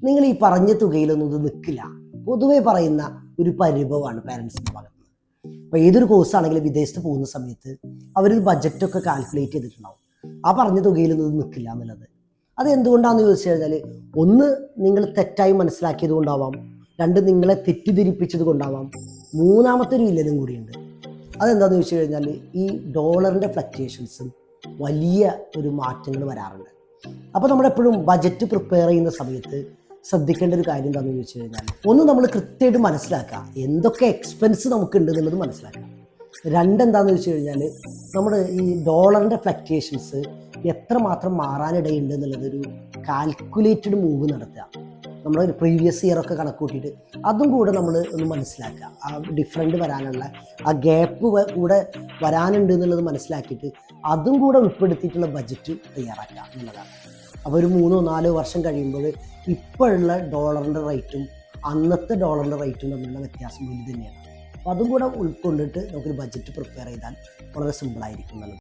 നിങ്ങൾ ഈ പറഞ്ഞ തുകയിലൊന്നും ഇത് നിൽക്കില്ല. പൊതുവെ പറയുന്ന ഒരു പരിഭവമാണ് പാരൻസിൻ്റെ ഭാഗത്ത് നിന്ന്. അപ്പോൾ ഏതൊരു കോഴ്സാണെങ്കിലും വിദേശത്ത് പോകുന്ന സമയത്ത് അവർ ബജറ്റൊക്കെ കാൽക്കുലേറ്റ് ചെയ്തിട്ടുണ്ടാവും. ആ പറഞ്ഞ തുകയിലൊന്നും ഇത് നിൽക്കില്ല എന്നുള്ളത്. അത് എന്തുകൊണ്ടാണെന്ന് ചോദിച്ചു കഴിഞ്ഞാൽ, ഒന്ന് നിങ്ങൾ തെറ്റായി മനസ്സിലാക്കിയത് കൊണ്ടാവാം, രണ്ട് നിങ്ങളെ തെറ്റിദ്ധരിപ്പിച്ചത് കൊണ്ടാവാം, മൂന്നാമത്തെ ഒരു വില്ലനും കൂടിയുണ്ട്. അതെന്താണെന്ന് ചോദിച്ചു കഴിഞ്ഞാൽ, ഈ ഡോളറിൻ്റെ ഫ്ലക്ച്വേഷൻസും വലിയ ഒരു മാറ്റങ്ങൾ വരാറുണ്ട്. അപ്പോൾ നമ്മളെപ്പോഴും ബജറ്റ് പ്രിപ്പയർ ചെയ്യുന്ന സമയത്ത് ശ്രദ്ധിക്കേണ്ട ഒരു കാര്യം എന്താണെന്ന് ചോദിച്ചു കഴിഞ്ഞാൽ, ഒന്ന് നമ്മൾ കൃത്യമായിട്ട് മനസ്സിലാക്കുക എന്തൊക്കെ എക്സ്പെൻസ് നമുക്കുണ്ട് എന്നുള്ളത് മനസ്സിലാക്കുക. രണ്ടെന്താണെന്ന് വെച്ച് കഴിഞ്ഞാൽ, നമ്മുടെ ഈ ഡോളറിൻ്റെ ഫ്ലക്ച്വേഷൻസ് എത്രമാത്രം മാറാനിടയുണ്ട് എന്നുള്ളതൊരു കാൽക്കുലേറ്റഡ് മൂവ് നടത്തുക. നമ്മൾ പ്രീവിയസ് ഇയറൊക്കെ കണക്ക് കൂട്ടിയിട്ട് അതും കൂടെ നമ്മൾ ഒന്ന് മനസ്സിലാക്കുക. ആ ഡിഫറൻറ്റ് വരാനുള്ള ആ ഗ്യാപ്പ് കൂടെ വരാനുണ്ട് എന്നുള്ളത് മനസ്സിലാക്കിയിട്ട് അതും കൂടെ ഉൾപ്പെടുത്തിയിട്ടുള്ള ബജറ്റ് തയ്യാറാക്കുക എന്നുള്ളതാണ്. അപ്പോൾ ഒരു 3-4 വർഷം കഴിയുമ്പോൾ ഇപ്പോഴുള്ള ഡോളറിൻ്റെ റേറ്റും അന്നത്തെ ഡോളറിൻ്റെ റേറ്റും തമ്മിലുള്ള വ്യത്യാസം വലുത് തന്നെയാണ്. അപ്പോൾ അതും കൂടെ ഉൾക്കൊണ്ടിട്ട് നമുക്കൊരു ബജറ്റ് പ്രിപ്പയർ ചെയ്താൽ വളരെ സിമ്പിളായിരിക്കും എന്നുള്ളത്.